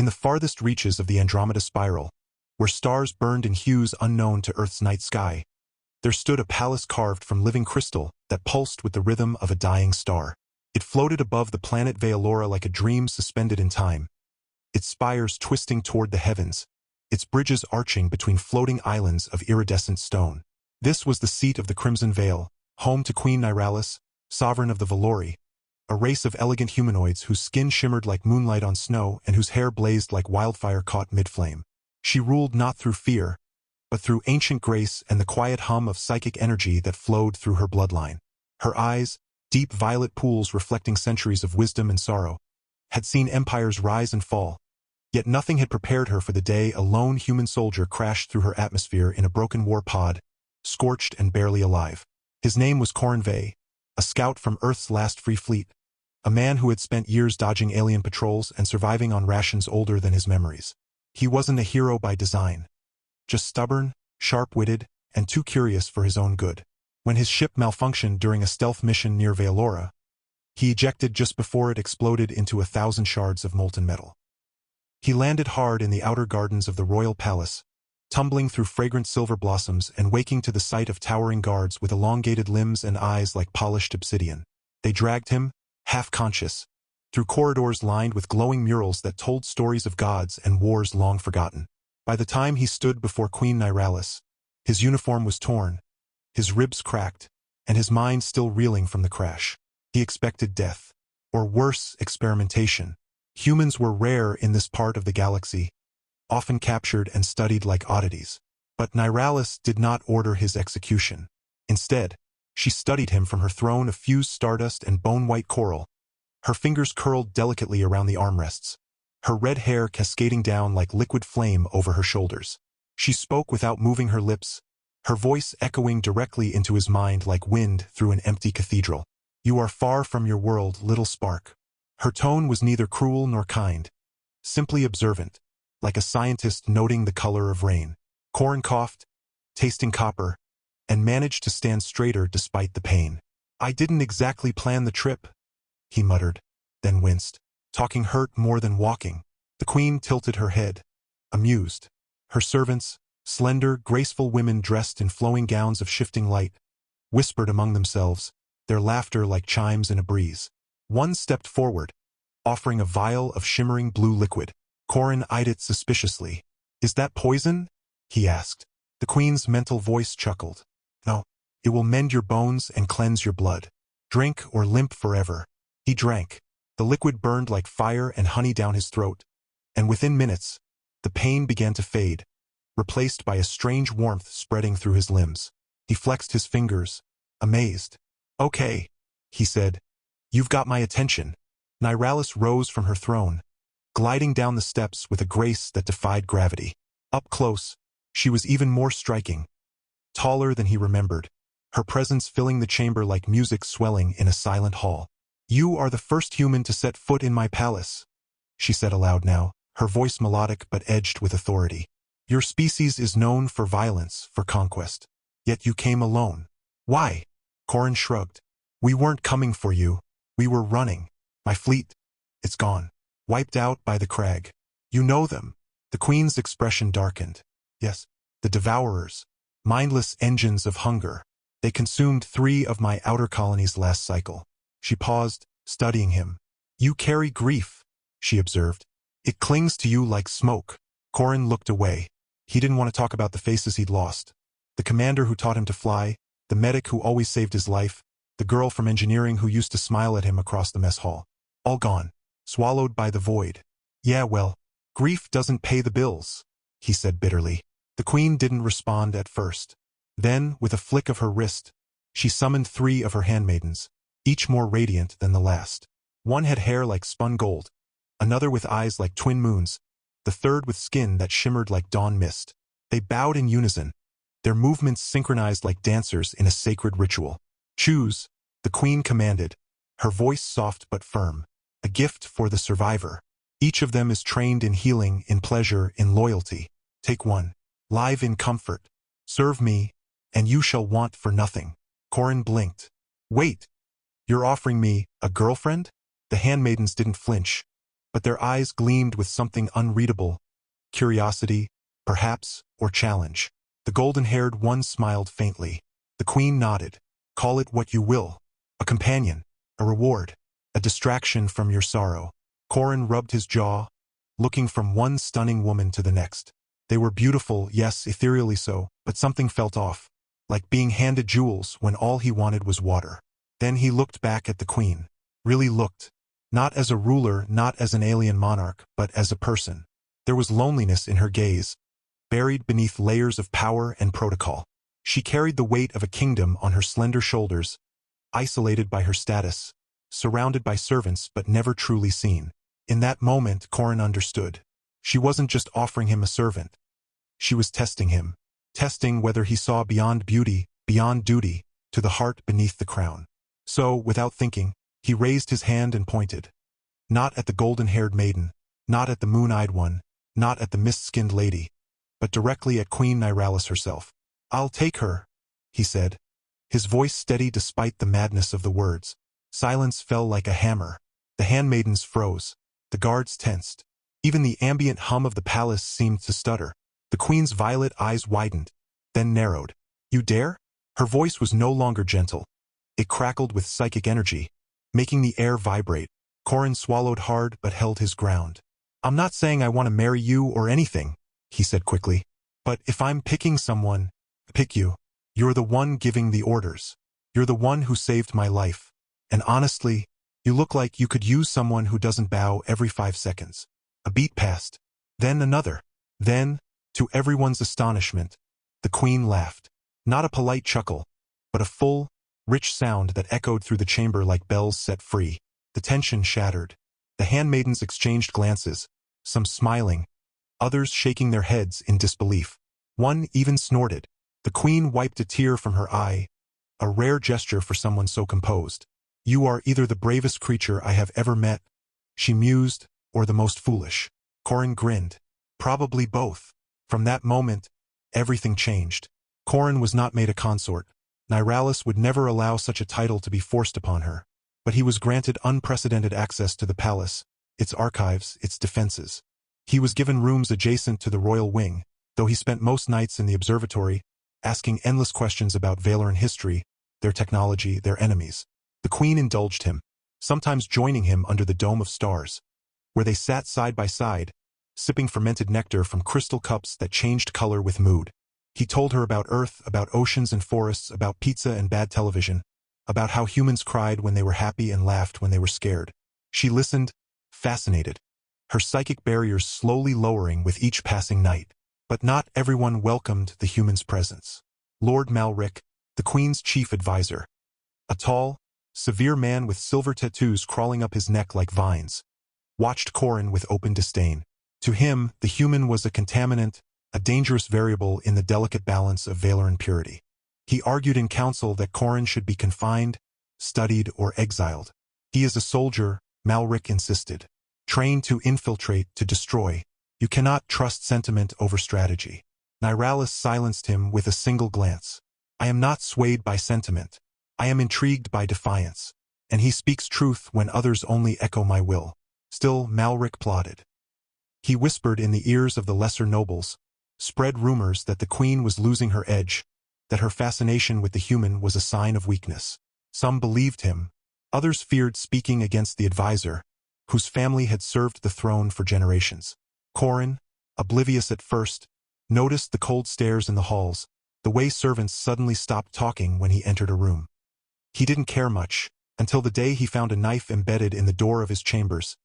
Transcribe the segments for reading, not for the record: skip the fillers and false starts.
In the farthest reaches of the Andromeda spiral, where stars burned in hues unknown to Earth's night sky, there stood a palace carved from living crystal that pulsed with the rhythm of a dying star. It floated above the planet Veolora like a dream suspended in time, its spires twisting toward the heavens, its bridges arching between floating islands of iridescent stone. This was the seat of the Crimson Veil, home to Queen Niralis, sovereign of the Velori, a race of elegant humanoids whose skin shimmered like moonlight on snow and whose hair blazed like wildfire caught mid-flame. She ruled not through fear, but through ancient grace and the quiet hum of psychic energy that flowed through her bloodline. Her eyes, deep violet pools reflecting centuries of wisdom and sorrow, had seen empires rise and fall, yet nothing had prepared her for the day a lone human soldier crashed through her atmosphere in a broken war pod, scorched and barely alive. His name was Corin Vey, a scout from Earth's last free fleet, a man who had spent years dodging alien patrols and surviving on rations older than his memories. He wasn't a hero by design, just stubborn, sharp-witted, and too curious for his own good. When his ship malfunctioned during a stealth mission near Veolora, he ejected just before it exploded into 1,000 shards of molten metal. He landed hard in the outer gardens of the royal palace, tumbling through fragrant silver blossoms and waking to the sight of towering guards with elongated limbs and eyes like polished obsidian. They dragged him, half-conscious, through corridors lined with glowing murals that told stories of gods and wars long forgotten. By the time he stood before Queen Niralis, his uniform was torn, his ribs cracked, and his mind still reeling from the crash. He expected death, or worse, experimentation. Humans were rare in this part of the galaxy, often captured and studied like oddities. But Niralis did not order his execution. Instead, she studied him from her throne of fused stardust and bone-white coral, her fingers curled delicately around the armrests, her red hair cascading down like liquid flame over her shoulders. She spoke without moving her lips, her voice echoing directly into his mind like wind through an empty cathedral. "You are far from your world, little spark." Her tone was neither cruel nor kind, simply observant, like a scientist noting the color of rain. Corin coughed, tasting copper, and managed to stand straighter despite the pain. "I didn't exactly plan the trip," he muttered, then winced. Talking hurt more than walking. The queen tilted her head, amused. Her servants, slender, graceful women dressed in flowing gowns of shifting light, whispered among themselves, their laughter like chimes in a breeze. One stepped forward, offering a vial of shimmering blue liquid. Corin eyed it suspiciously. "Is that poison?" he asked. The queen's mental voice chuckled. "No, it will mend your bones and cleanse your blood. Drink or limp forever." He drank. The liquid burned like fire and honey down his throat, and within minutes, the pain began to fade, replaced by a strange warmth spreading through his limbs. He flexed his fingers, amazed. "Okay," he said. "You've got my attention." Niralis rose from her throne, gliding down the steps with a grace that defied gravity. Up close, she was even more striking, taller than he remembered, her presence filling the chamber like music swelling in a silent hall. "You are the first human to set foot in my palace," she said aloud now, her voice melodic but edged with authority. "Your species is known for violence, for conquest. Yet you came alone. Why?" Corin shrugged. "We weren't coming for you. We were running. My fleet, it's gone. Wiped out by the crag. You know them." The queen's expression darkened. "Yes, the devourers. Mindless engines of hunger. They consumed 3 of my outer colonies last cycle." She paused, studying him. "You carry grief," she observed. "It clings to you like smoke." Corin looked away. He didn't want to talk about the faces he'd lost. The commander who taught him to fly, the medic who always saved his life, the girl from engineering who used to smile at him across the mess hall. All gone, swallowed by the void. "Yeah, well, grief doesn't pay the bills," he said bitterly. The queen didn't respond at first. Then, with a flick of her wrist, she summoned 3 of her handmaidens, each more radiant than the last. One had hair like spun gold, another with eyes like twin moons, the third with skin that shimmered like dawn mist. They bowed in unison, their movements synchronized like dancers in a sacred ritual. "Choose," the queen commanded, her voice soft but firm. "A gift for the survivor. Each of them is trained in healing, in pleasure, in loyalty. Take one. Live in comfort. Serve me, and you shall want for nothing." Corin blinked. "Wait. You're offering me a girlfriend?" The handmaidens didn't flinch, but their eyes gleamed with something unreadable. Curiosity, perhaps, or challenge. The golden-haired one smiled faintly. The queen nodded. Call it what you will. A companion, a reward, a distraction from your sorrow. Corin rubbed his jaw, looking from one stunning woman to the next. They were beautiful, yes, ethereally so, but something felt off, like being handed jewels when all he wanted was water. Then he looked back at the queen. Really looked. Not as a ruler, not as an alien monarch, but as a person. There was loneliness in her gaze, buried beneath layers of power and protocol. She carried the weight of a kingdom on her slender shoulders, isolated by her status, surrounded by servants but never truly seen. In that moment, Corin understood. She wasn't just offering him a servant. She was testing him, testing whether he saw beyond beauty, beyond duty, to the heart beneath the crown. So, without thinking, he raised his hand and pointed. Not at the golden-haired maiden, not at the moon-eyed one, not at the mist-skinned lady, but directly at Queen Niralis herself. "I'll take her," he said, his voice steady despite the madness of the words. Silence fell like a hammer. The handmaidens froze. The guards tensed. Even the ambient hum of the palace seemed to stutter. The queen's violet eyes widened, then narrowed. "You dare?" Her voice was no longer gentle. It crackled with psychic energy, making the air vibrate. Corin swallowed hard but held his ground. "I'm not saying I want to marry you or anything," he said quickly. "But if I'm picking someone, pick you. You're the one giving the orders. You're the one who saved my life. And honestly, you look like you could use someone who doesn't bow every 5 seconds." A beat passed. Then another. Then, to everyone's astonishment, the queen laughed. Not a polite chuckle, but a full, rich sound that echoed through the chamber like bells set free. The tension shattered. The handmaidens exchanged glances, some smiling, others shaking their heads in disbelief. One even snorted. The queen wiped a tear from her eye, a rare gesture for someone so composed. "You are either the bravest creature I have ever met," she mused, "or the most foolish." Corin grinned. "Probably both." From that moment, everything changed. Corin was not made a consort. Niralis would never allow such a title to be forced upon her. But he was granted unprecedented access to the palace, its archives, its defenses. He was given rooms adjacent to the royal wing, though he spent most nights in the observatory, asking endless questions about Valoran history, their technology, their enemies. The queen indulged him, sometimes joining him under the dome of stars, where they sat side by side, sipping fermented nectar from crystal cups that changed color with mood. He told her about Earth, about oceans and forests, about pizza and bad television, about how humans cried when they were happy and laughed when they were scared. She listened, fascinated, her psychic barriers slowly lowering with each passing night. But not everyone welcomed the human's presence. Lord Malric, the queen's chief advisor, a tall, severe man with silver tattoos crawling up his neck like vines, watched Corin with open disdain. To him, the human was a contaminant, a dangerous variable in the delicate balance of Valoran purity. He argued in council that Corin should be confined, studied, or exiled. "He is a soldier," Malric insisted, "trained to infiltrate, to destroy. You cannot trust sentiment over strategy." Niralis silenced him with a single glance. "I am not swayed by sentiment. I am intrigued by defiance. And he speaks truth when others only echo my will." Still, Malric plodded. He whispered in the ears of the lesser nobles, spread rumors that the queen was losing her edge, that her fascination with the human was a sign of weakness. Some believed him. Others feared speaking against the advisor, whose family had served the throne for generations. Corin, oblivious at first, noticed the cold stares in the halls, the way servants suddenly stopped talking when he entered a room. He didn't care much, until the day he found a knife embedded in the door of his chambers,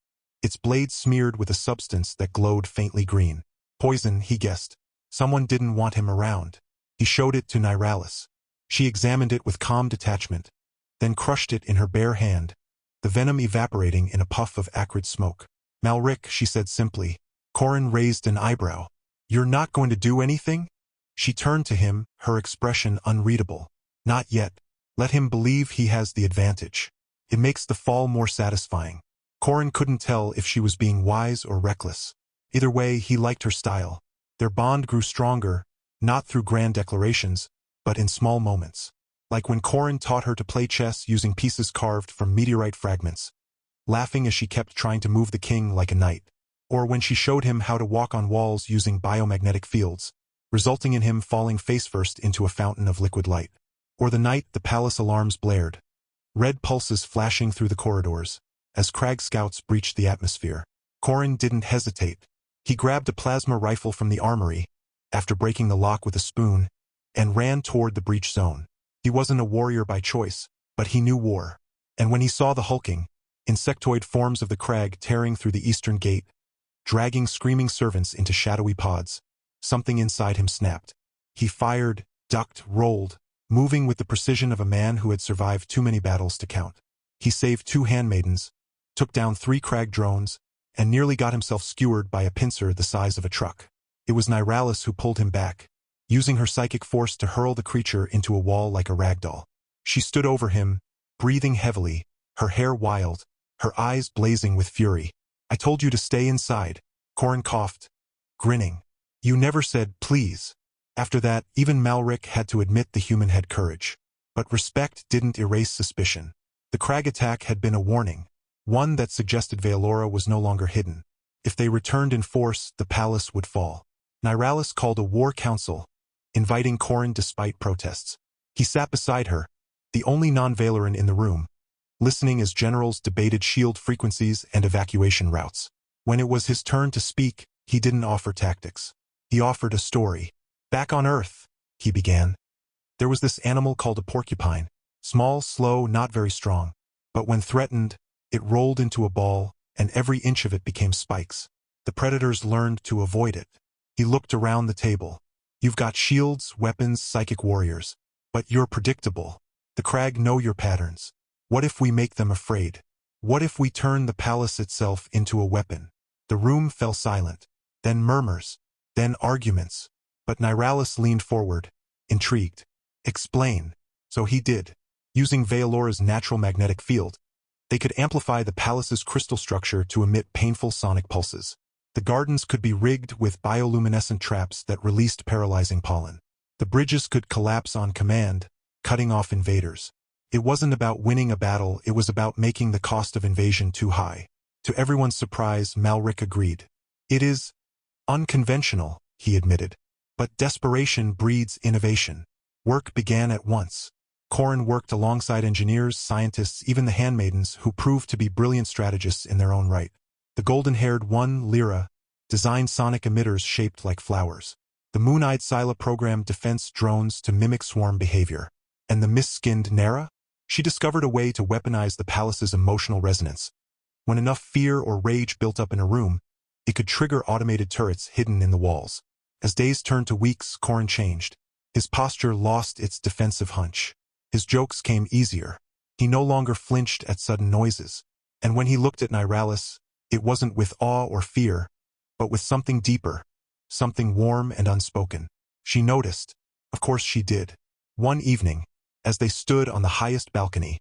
its blade smeared with a substance that glowed faintly green. Poison, he guessed. Someone didn't want him around. He showed it to Niralis. She examined it with calm detachment, then crushed it in her bare hand, the venom evaporating in a puff of acrid smoke. "Malric," she said simply. Corin raised an eyebrow. "You're not going to do anything?" She turned to him, her expression unreadable. "Not yet. Let him believe he has the advantage. It makes the fall more satisfying." Corin couldn't tell if she was being wise or reckless. Either way, he liked her style. Their bond grew stronger, not through grand declarations, but in small moments. Like when Corin taught her to play chess using pieces carved from meteorite fragments. laughing as she kept trying to move the king like a knight. Or when she showed him how to walk on walls using biomagnetic fields, resulting in him falling face-first into a fountain of liquid light. Or the night the palace alarms blared, red pulses flashing through the corridors, as Crag scouts breached the atmosphere. Corrin didn't hesitate. He grabbed a plasma rifle from the armory, after breaking the lock with a spoon, and ran toward the breach zone. He wasn't a warrior by choice, but he knew war. And when he saw the hulking, insectoid forms of the Crag tearing through the eastern gate, dragging screaming servants into shadowy pods, something inside him snapped. He fired, ducked, rolled, moving with the precision of a man who had survived too many battles to count. He saved 2 handmaidens, took down 3 Crag drones, and nearly got himself skewered by a pincer the size of a truck. It was Nyralis who pulled him back, using her psychic force to hurl the creature into a wall like a ragdoll. She stood over him, breathing heavily, her hair wild, her eyes blazing with fury. "I told you to stay inside," Corrin coughed, grinning. "You never said please." After that, even Malric had to admit the human had courage. But respect didn't erase suspicion. The Crag attack had been a warning, one that suggested Veilora was no longer hidden. If they returned in force, the palace would fall. Nyralis called a war council, inviting Corrin despite protests. He sat beside her, the only non-Valoran in the room, listening as generals debated shield frequencies and evacuation routes. When it was his turn to speak, he didn't offer tactics. He offered a story. "Back on Earth," he began. "There was this animal called a porcupine. Small, slow, not very strong. But when threatened, it rolled into a ball, and every inch of it became spikes. The predators learned to avoid it." He looked around the table. "You've got shields, weapons, psychic warriors. But you're predictable. The Crag know your patterns. What if we make them afraid? What if we turn the palace itself into a weapon?" The room fell silent. Then murmurs. Then arguments. But Nyralis leaned forward, intrigued. "Explain." So he did. Using Veelora's natural magnetic field, they could amplify the palace's crystal structure to emit painful sonic pulses. The gardens could be rigged with bioluminescent traps that released paralyzing pollen. The bridges could collapse on command, cutting off invaders. It wasn't about winning a battle, it was about making the cost of invasion too high. To everyone's surprise, Malric agreed. "It is unconventional," he admitted. "But desperation breeds innovation." Work began at once. Corrin worked alongside engineers, scientists, even the handmaidens, who proved to be brilliant strategists in their own right. The golden-haired one, Lyra, designed sonic emitters shaped like flowers. The moon-eyed Scylla programmed defense drones to mimic swarm behavior. And the mist-skinned Nera? She discovered a way to weaponize the palace's emotional resonance. When enough fear or rage built up in a room, it could trigger automated turrets hidden in the walls. As days turned to weeks, Corrin changed. His posture lost its defensive hunch. His jokes came easier. He no longer flinched at sudden noises. And when he looked at Nyralis, it wasn't with awe or fear, but with something deeper, something warm and unspoken. She noticed. Of course she did. One evening, as they stood on the highest balcony,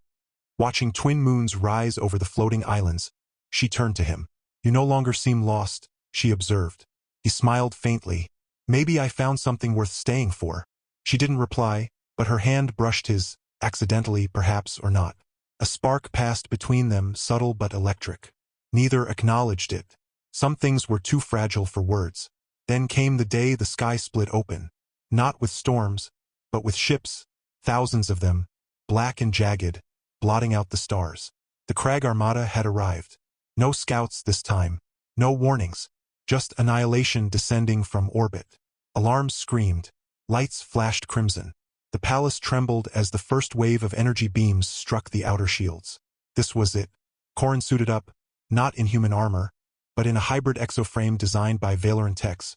watching twin moons rise over the floating islands, she turned to him. "You no longer seem lost," she observed. He smiled faintly. "Maybe I found something worth staying for." She didn't reply, but her hand brushed his, accidentally perhaps or not. A spark passed between them, subtle but electric. Neither acknowledged it. Some things were too fragile for words. Then came the day the sky split open. Not with storms, but with ships, thousands of them, black and jagged, blotting out the stars. The Crag Armada had arrived. No scouts this time, no warnings, just annihilation descending from orbit. Alarms screamed, lights flashed crimson. The palace trembled as the first wave of energy beams struck the outer shields. This was it. Corrin suited up, not in human armor, but in a hybrid exoframe designed by Valoran techs,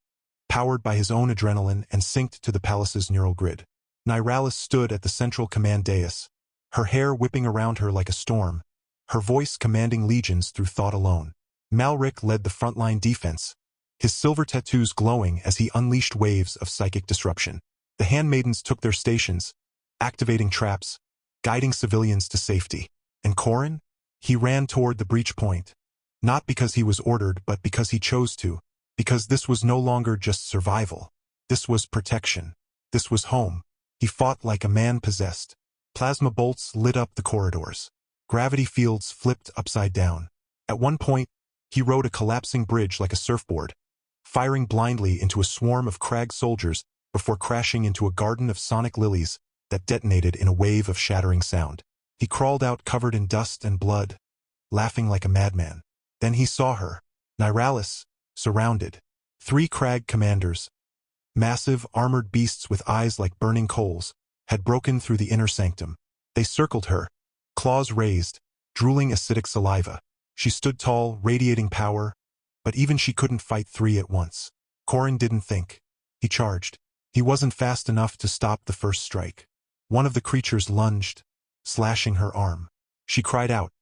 powered by his own adrenaline and synced to the palace's neural grid. Nyralis stood at the central command dais, her hair whipping around her like a storm, her voice commanding legions through thought alone. Malric led the frontline defense, his silver tattoos glowing as he unleashed waves of psychic disruption. The handmaidens took their stations, activating traps, guiding civilians to safety. And Corrin? He ran toward the breach point. Not because he was ordered, but because he chose to. Because this was no longer just survival. This was protection. This was home. He fought like a man possessed. Plasma bolts lit up the corridors. Gravity fields flipped upside down. At one point, he rode a collapsing bridge like a surfboard, firing blindly into a swarm of crag soldiers before crashing into a garden of sonic lilies that detonated in a wave of shattering sound. He crawled out covered in dust and blood, laughing like a madman. Then he saw her, Niralis, surrounded. 3 crag commanders, massive armored beasts with eyes like burning coals, had broken through the inner sanctum. They circled her, claws raised, drooling acidic saliva. She stood tall, radiating power, but even she couldn't fight 3 at once. Corrin didn't think. He charged. He wasn't fast enough to stop the first strike. One of the creatures lunged, slashing her arm. She cried out.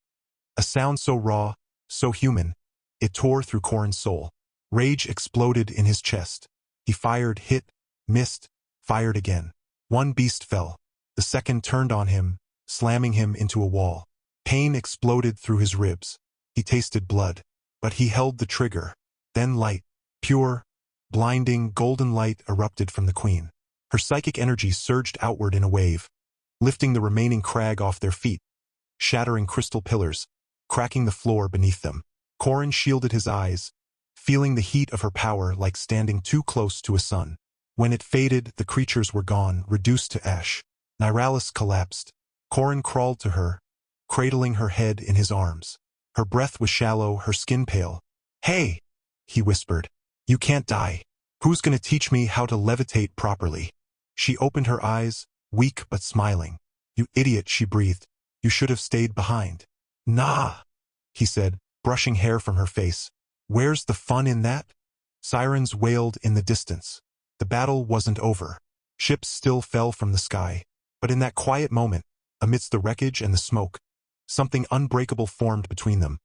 A sound so raw, so human, it tore through Corrin's soul. Rage exploded in his chest. He fired, hit, missed, fired again. One beast fell. The second turned on him, slamming him into a wall. Pain exploded through his ribs. He tasted blood, but he held the trigger. Then light, pure, blinding, golden light erupted from the queen. Her psychic energy surged outward in a wave, lifting the remaining crag off their feet, shattering crystal pillars, cracking the floor beneath them. Corrin shielded his eyes, feeling the heat of her power like standing too close to a sun. When it faded, the creatures were gone, reduced to ash. Niralis collapsed. Corrin crawled to her, cradling her head in his arms. Her breath was shallow, her skin pale. "Hey," he whispered. "You can't die. Who's gonna teach me how to levitate properly?" She opened her eyes, weak but smiling. "You idiot," she breathed. "You should have stayed behind." "Nah," he said, brushing hair from her face. "Where's the fun in that?" Sirens wailed in the distance. The battle wasn't over. Ships still fell from the sky. But in that quiet moment, amidst the wreckage and the smoke, something unbreakable formed between them.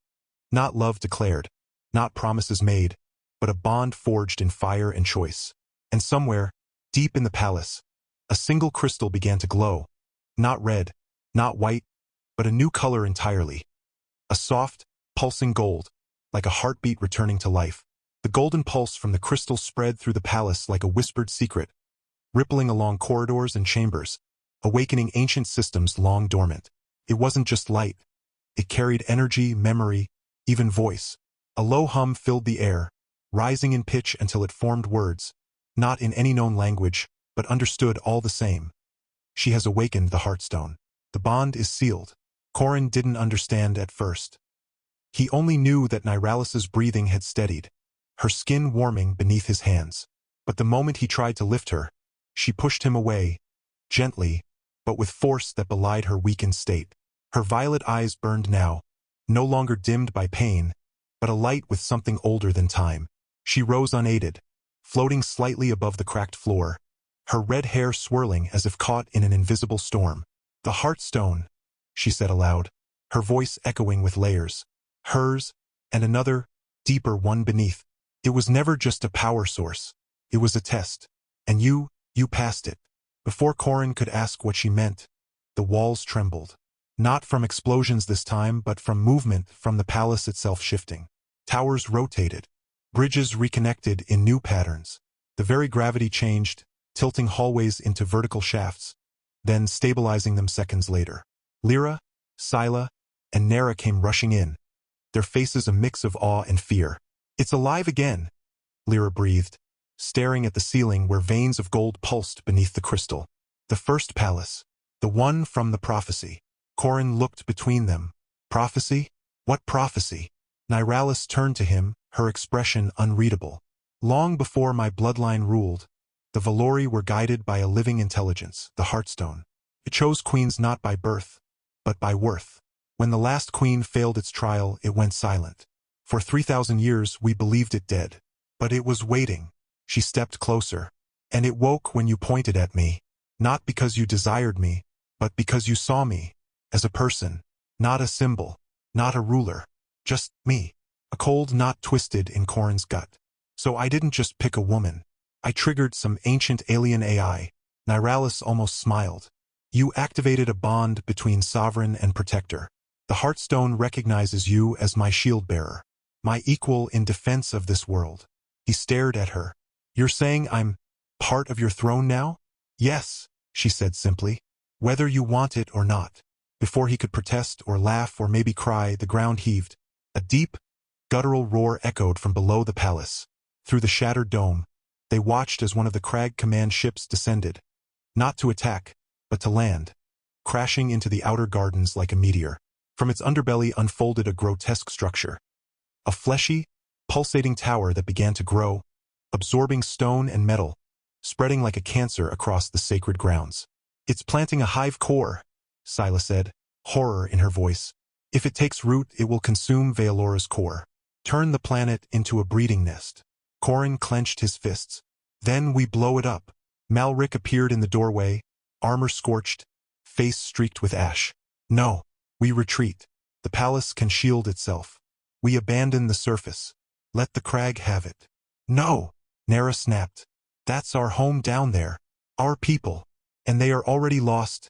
Not love declared, not promises made, but a bond forged in fire and choice. And somewhere, deep in the palace, a single crystal began to glow. Not red, not white, but a new color entirely. A soft, pulsing gold, like a heartbeat returning to life. The golden pulse from the crystal spread through the palace like a whispered secret, rippling along corridors and chambers, awakening ancient systems long dormant. It wasn't just light. It carried energy, memory, even voice. A low hum filled the air, rising in pitch until it formed words, not in any known language, but understood all the same. She has awakened the Heartstone. The bond is sealed. Corrin didn't understand at first. He only knew that Niralis's breathing had steadied, her skin warming beneath his hands. But the moment he tried to lift her, she pushed him away, gently, but with force that belied her weakened state. Her violet eyes burned now, no longer dimmed by pain, but a light with something older than time. She rose unaided, floating slightly above the cracked floor, her red hair swirling as if caught in an invisible storm. "The Heartstone," she said aloud, her voice echoing with layers. Hers, and another, deeper one beneath. It was never just a power source. It was a test. And you passed it. Before Corrin could ask what she meant, the walls trembled. Not from explosions this time, but from movement, from the palace itself shifting. Towers rotated. Bridges reconnected in new patterns. The very gravity changed, tilting hallways into vertical shafts, then stabilizing them seconds later. Lyra, Scylla, and Nera came rushing in, their faces a mix of awe and fear. "It's alive again," Lyra breathed, staring at the ceiling where veins of gold pulsed beneath the crystal. The first palace, the one from the prophecy. Corrin looked between them. Prophecy? What prophecy? Niralis turned to him, her expression unreadable. "Long before my bloodline ruled, the Valori were guided by a living intelligence, the Heartstone. It chose queens not by birth, but by worth. When the last queen failed its trial, it went silent. For 3,000 years we believed it dead. But it was waiting." She stepped closer. "And it woke when you pointed at me. Not because you desired me, but because you saw me. As a person. Not a symbol. Not a ruler. Just me." A cold knot twisted in Corrin's gut. "So I didn't just pick a woman. I triggered some ancient alien AI." Niralis almost smiled. "You activated a bond between sovereign and protector. The Heartstone recognizes you as my shield-bearer, my equal in defense of this world." He stared at her. "You're saying I'm part of your throne now?" "Yes," she said simply. "Whether you want it or not." Before he could protest or laugh or maybe cry, the ground heaved. A deep, guttural roar echoed from below the palace. Through the shattered dome, they watched as one of the Crag command ships descended, not to attack, but to land, crashing into the outer gardens like a meteor. From its underbelly unfolded a grotesque structure, a fleshy, pulsating tower that began to grow, absorbing stone and metal, spreading like a cancer across the sacred grounds. "It's planting a hive core," Scylla said, horror in her voice. "If it takes root, it will consume Vealora's core. Turn the planet into a breeding nest." Corin clenched his fists. "Then we blow it up." Malric appeared in the doorway, armor scorched, face streaked with ash. "No, we retreat. The palace can shield itself. We abandon the surface. Let the Crag have it." "No!" Nera snapped. "That's our home down there. Our people. And they are already lost."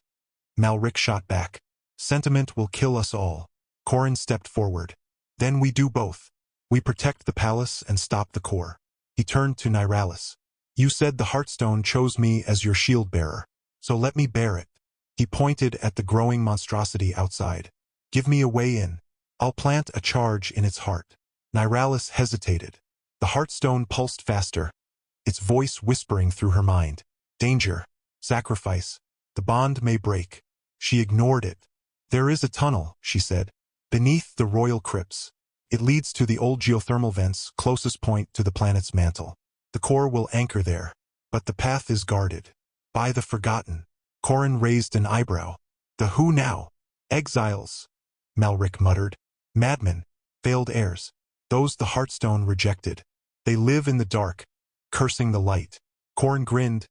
Malric shot back. "Sentiment will kill us all." Corin stepped forward. "Then we do both. We protect the palace and stop the core." He turned to Nyralis. "You said the Heartstone chose me as your shield bearer, so let me bear it." He pointed at the growing monstrosity outside. "Give me a way in. I'll plant a charge in its heart." Nyralis hesitated. The Heartstone pulsed faster, its voice whispering through her mind. "Danger. Sacrifice. The bond may break." She ignored it. "There is a tunnel," she said, "beneath the royal crypts. It leads to the old geothermal vents closest point to the planet's mantle. The core will anchor there, but the path is guarded. By the Forgotten." Corin raised an eyebrow. "The who now?" "Exiles," Malric muttered. "Madmen. Failed heirs. Those the Heartstone rejected. They live in the dark, cursing the light." Corin grinned.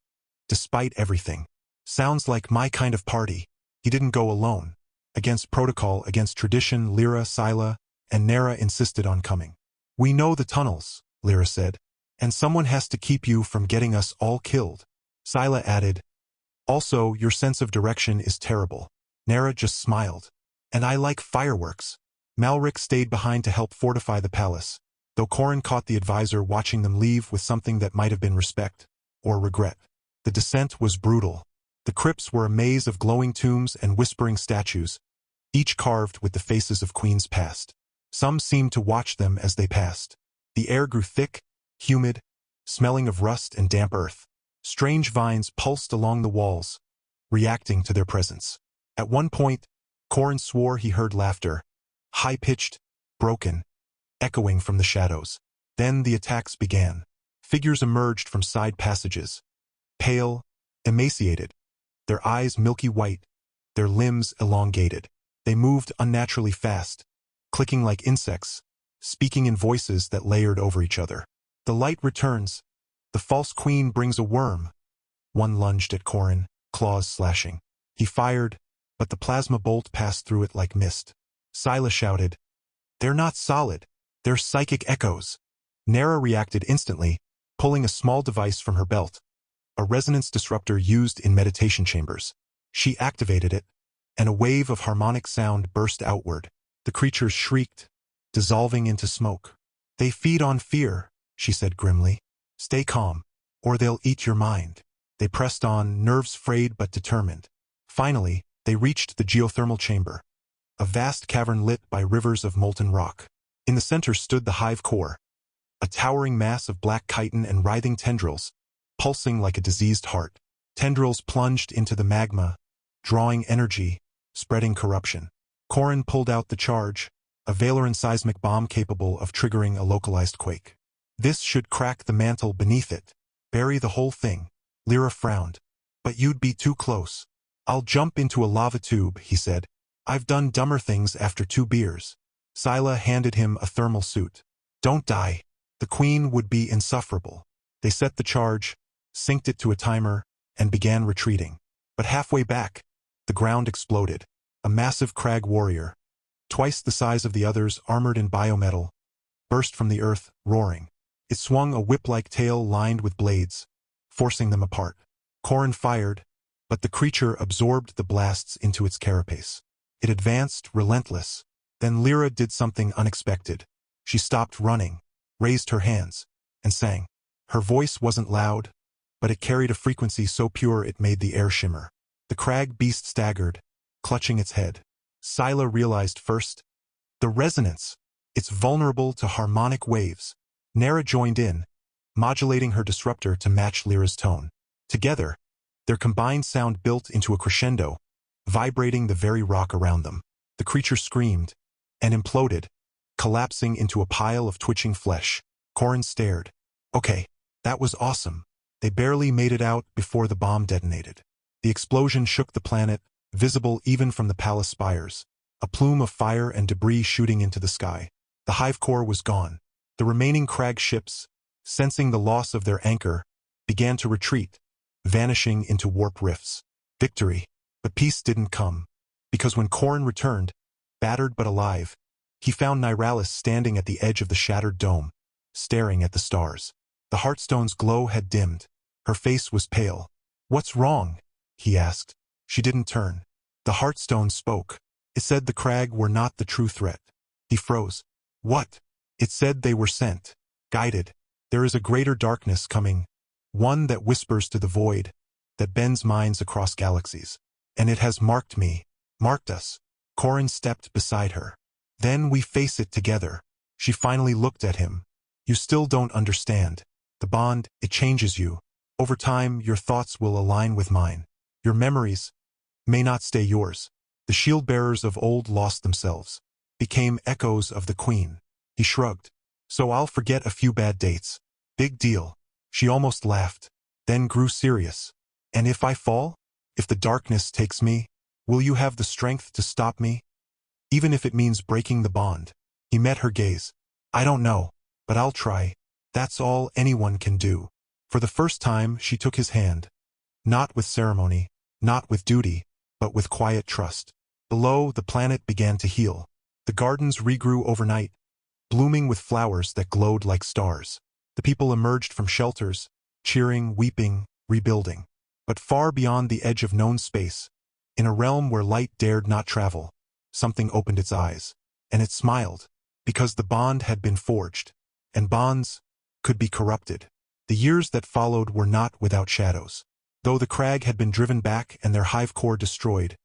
"Despite everything. Sounds like my kind of party." He didn't go alone. Against protocol, against tradition, Lyra, Scylla, and Nera insisted on coming. "We know the tunnels," Lyra said, "and someone has to keep you from getting us all killed." Scylla added, "Also, your sense of direction is terrible." Nera just smiled. "And I like fireworks." Malric stayed behind to help fortify the palace, though Corin caught the advisor watching them leave with something that might have been respect, or regret. The descent was brutal. The crypts were a maze of glowing tombs and whispering statues, each carved with the faces of queens past. Some seemed to watch them as they passed. The air grew thick, humid, smelling of rust and damp earth. Strange vines pulsed along the walls, reacting to their presence. At one point, Corin swore he heard laughter, high-pitched, broken, echoing from the shadows. Then the attacks began. Figures emerged from side passages, pale, emaciated, their eyes milky white, their limbs elongated. They moved unnaturally fast, clicking like insects, speaking in voices that layered over each other. "The light returns. The false queen brings a worm." One lunged at Corin, claws slashing. He fired, but the plasma bolt passed through it like mist. Scylla shouted, "They're not solid. They're psychic echoes." Nera reacted instantly, pulling a small device from her belt, a resonance disruptor used in meditation chambers. She activated it, and a wave of harmonic sound burst outward. The creatures shrieked, dissolving into smoke. "They feed on fear," she said grimly. "Stay calm, or they'll eat your mind." They pressed on, nerves frayed but determined. Finally, they reached the geothermal chamber, a vast cavern lit by rivers of molten rock. In the center stood the hive core, a towering mass of black chitin and writhing tendrils, pulsing like a diseased heart. Tendrils plunged into the magma, drawing energy, spreading corruption. Corin pulled out the charge, a Valoran seismic bomb capable of triggering a localized quake. "This should crack the mantle beneath it. Bury the whole thing." Lyra frowned. "But you'd be too close." "I'll jump into a lava tube," he said. "I've done dumber things after 2 beers." Scylla handed him a thermal suit. "Don't die. The queen would be insufferable." They set the charge, synced it to a timer, and began retreating. But halfway back, the ground exploded. A massive crag warrior, twice the size of the others armored in biometal, burst from the earth, roaring. It swung a whip-like tail lined with blades, forcing them apart. Corin fired, but the creature absorbed the blasts into its carapace. It advanced, relentless. Then Lyra did something unexpected. She stopped running, raised her hands, and sang. Her voice wasn't loud, but it carried a frequency so pure it made the air shimmer. The crag beast staggered, clutching its head. Scylla realized first. The resonance! It's vulnerable to harmonic waves. Nara joined in, modulating her disruptor to match Lyra's tone. Together, their combined sound built into a crescendo, vibrating the very rock around them. The creature screamed and imploded, collapsing into a pile of twitching flesh. Corrin stared. Okay, that was awesome. They barely made it out before the bomb detonated. The explosion shook the planet, visible even from the palace spires, a plume of fire and debris shooting into the sky. The hive core was gone. The remaining crag ships, sensing the loss of their anchor, began to retreat, vanishing into warp rifts. Victory. But peace didn't come, because when Corrin returned, battered but alive, he found Nyralis standing at the edge of the shattered dome, staring at the stars. The Heartstone's glow had dimmed. Her face was pale. "What's wrong?" he asked. She didn't turn. The Heartstone spoke. It said the crag were not the true threat. He froze. What? It said they were sent, guided. There is a greater darkness coming, one that whispers to the void, that bends minds across galaxies. And it has marked me, marked us. Corrin stepped beside her. Then we face it together. She finally looked at him. You still don't understand. The bond, it changes you. Over time, your thoughts will align with mine. Your memories may not stay yours. The shield-bearers of old lost themselves, became echoes of the queen. He shrugged. So I'll forget a few bad dates. Big deal. She almost laughed, then grew serious. And if I fall? If the darkness takes me, will you have the strength to stop me? Even if it means breaking the bond. He met her gaze. I don't know, but I'll try. That's all anyone can do. For the first time, she took his hand. Not with ceremony, not with duty, but with quiet trust. Below, the planet began to heal. The gardens regrew overnight, blooming with flowers that glowed like stars. The people emerged from shelters, cheering, weeping, rebuilding. But far beyond the edge of known space, in a realm where light dared not travel, something opened its eyes, and it smiled, because the bond had been forged, and bonds could be corrupted. The years that followed were not without shadows. Though the crag had been driven back and their hive core destroyed,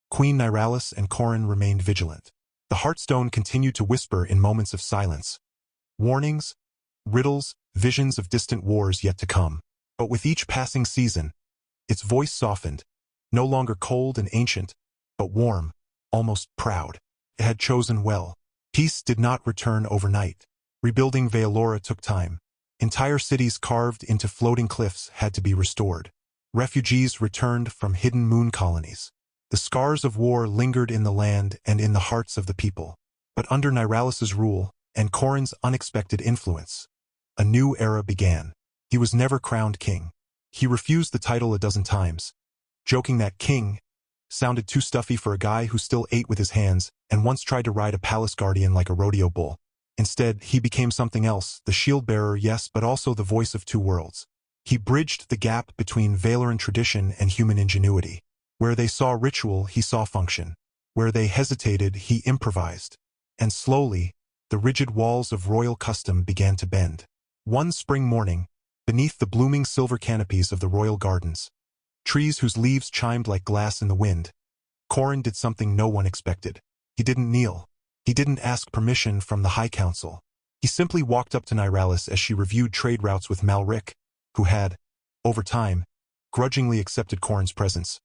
Queen Nyralis and Corrin remained vigilant. The Heartstone continued to whisper in moments of silence. Warnings, riddles, visions of distant wars yet to come. But with each passing season, its voice softened, no longer cold and ancient, but warm, almost proud. It had chosen well. Peace did not return overnight. Rebuilding Veilora took time. Entire cities carved into floating cliffs had to be restored. Refugees returned from hidden moon colonies. The scars of war lingered in the land and in the hearts of the people. But under Nyralis's rule, and Corrin's unexpected influence, a new era began. He was never crowned king. He refused the title a dozen times, joking that king sounded too stuffy for a guy who still ate with his hands and once tried to ride a palace guardian like a rodeo bull. Instead, he became something else, the shield-bearer, yes, but also the voice of two worlds. He bridged the gap between Valoran tradition and human ingenuity. Where they saw ritual, he saw function. Where they hesitated, he improvised. And slowly, the rigid walls of royal custom began to bend. One spring morning, beneath the blooming silver canopies of the royal gardens, trees whose leaves chimed like glass in the wind, Corrin did something no one expected. He didn't kneel. He didn't ask permission from the High Council. He simply walked up to Nyralis as she reviewed trade routes with Malric, who had, over time, grudgingly accepted Corrin's presence,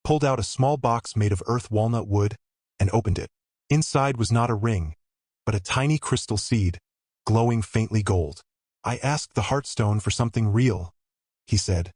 pulled out a small box made of earth walnut wood, and opened it. Inside was not a ring, but a tiny crystal seed, glowing faintly gold. I asked the Heartstone for something real, he said,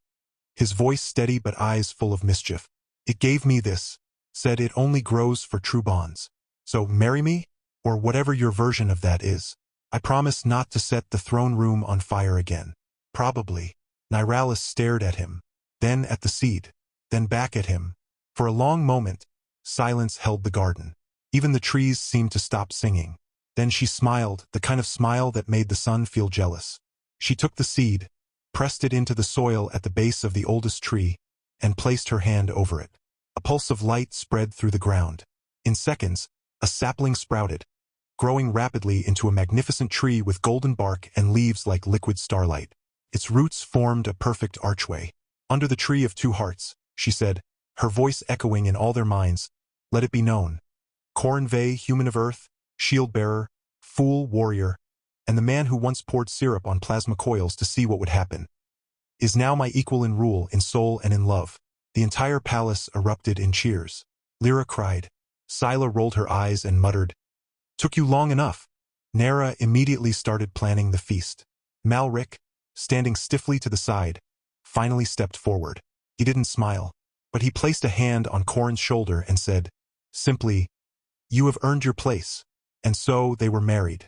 his voice steady but eyes full of mischief. It gave me this, said it only grows for true bonds. So marry me, or whatever your version of that is. I promise not to set the throne room on fire again. Probably. Nyralis stared at him, then at the seed, then back at him. For a long moment, silence held the garden. Even the trees seemed to stop singing. Then she smiled, the kind of smile that made the sun feel jealous. She took the seed, pressed it into the soil at the base of the oldest tree, and placed her hand over it. A pulse of light spread through the ground. In seconds, a sapling sprouted, growing rapidly into a magnificent tree with golden bark and leaves like liquid starlight. Its roots formed a perfect archway. Under the tree of two hearts, she said, her voice echoing in all their minds, let it be known. Corrin Vey, human of earth, shield-bearer, fool, warrior, and the man who once poured syrup on plasma coils to see what would happen, is now my equal in rule, in soul, and in love. The entire palace erupted in cheers. Lyra cried. Scylla rolled her eyes and muttered, "Took you long enough." Nera immediately started planning the feast. Malric, standing stiffly to the side, finally stepped forward. He didn't smile, but he placed a hand on Corin's shoulder and said, simply, "You have earned your place." And so they were married.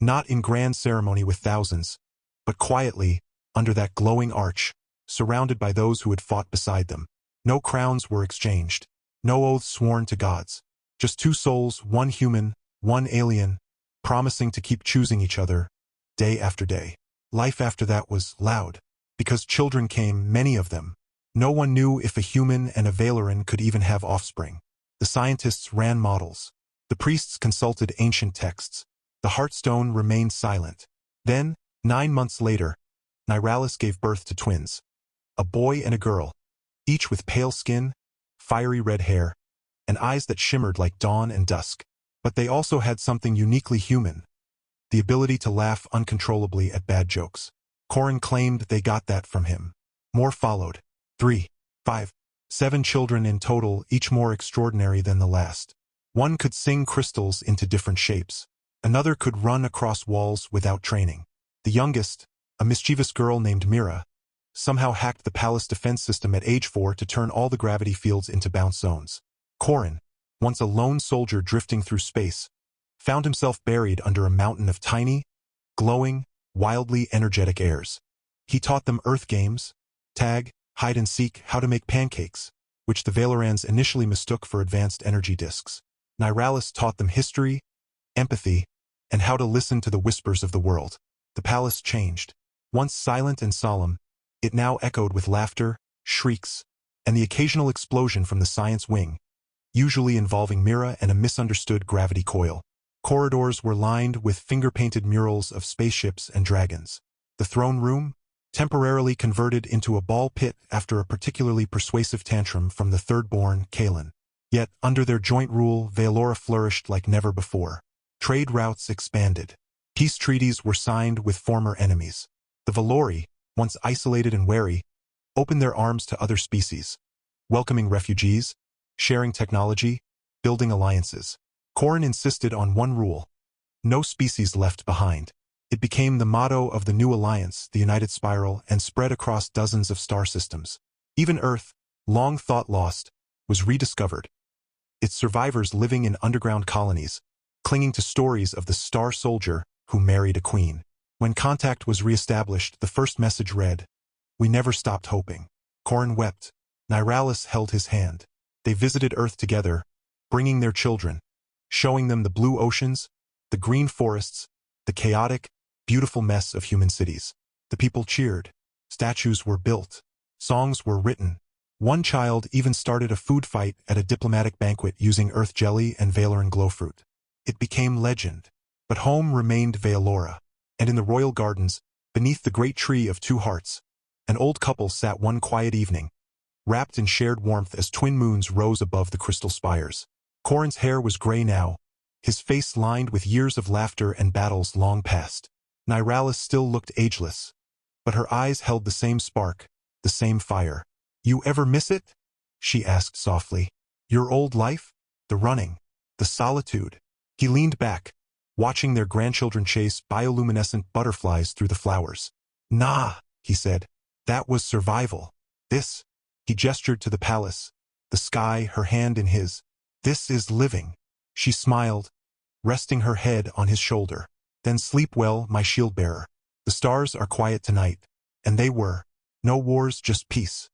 Not in grand ceremony with thousands, but quietly, under that glowing arch, surrounded by those who had fought beside them. No crowns were exchanged, no oaths sworn to gods. Just two souls, one human, one alien, promising to keep choosing each other, day after day. Life after that was loud, because children came, many of them. No one knew if a human and a Valoran could even have offspring. The scientists ran models. The priests consulted ancient texts. The Heartstone remained silent. Then, 9 months later, Niralis gave birth to twins. A boy and a girl, each with pale skin, fiery red hair, and eyes that shimmered like dawn and dusk. But they also had something uniquely human, the ability to laugh uncontrollably at bad jokes. Corin claimed they got that from him. More followed. 3, 5, 7 children in total, each more extraordinary than the last. One could sing crystals into different shapes. Another could run across walls without training. The youngest, a mischievous girl named Mira, somehow hacked the palace defense system at age 4 to turn all the gravity fields into bounce zones. Corin, once a lone soldier drifting through space, found himself buried under a mountain of tiny, glowing, wildly energetic airs. He taught them Earth games, tag, hide and seek, how to make pancakes, which the Valorans initially mistook for advanced energy disks. Niralis taught them history, empathy, and how to listen to the whispers of the world. The palace changed. Once silent and solemn, it now echoed with laughter, shrieks, and the occasional explosion from the science wing, usually involving Mira and a misunderstood gravity coil. Corridors were lined with finger-painted murals of spaceships and dragons. The throne room, temporarily converted into a ball pit after a particularly persuasive tantrum from the third-born, Kalen. Yet, under their joint rule, Valora flourished like never before. Trade routes expanded. Peace treaties were signed with former enemies. The Valori, once isolated and wary, opened their arms to other species, welcoming refugees, sharing technology, building alliances. Corin insisted on one rule: no species left behind. It became the motto of the new alliance, the United Spiral, and spread across dozens of star systems. Even Earth, long thought lost, was rediscovered, its survivors living in underground colonies, clinging to stories of the star soldier who married a queen. When contact was reestablished, the first message read, "We never stopped hoping." Corin wept. Niralis held his hand. They visited Earth together, bringing their children, showing them the blue oceans, the green forests, the chaotic, beautiful mess of human cities. The people cheered. Statues were built. Songs were written. One child even started a food fight at a diplomatic banquet using Earth jelly and Valoran glowfruit. It became legend. But home remained Valora. And in the royal gardens, beneath the great tree of two hearts, an old couple sat one quiet evening, wrapped in shared warmth as twin moons rose above the crystal spires. Corin's hair was gray now, his face lined with years of laughter and battles long past. Niralis still looked ageless, but her eyes held the same spark, the same fire. "You ever miss it?" she asked softly. "Your old life? The running, the solitude?" He leaned back, watching their grandchildren chase bioluminescent butterflies through the flowers. "Nah," he said. "That was survival. This," he gestured to the palace, the sky, her hand in his. "This is living." She smiled, resting her head on his shoulder. "Then sleep well, my shield-bearer. The stars are quiet tonight." And they were. No wars, just peace.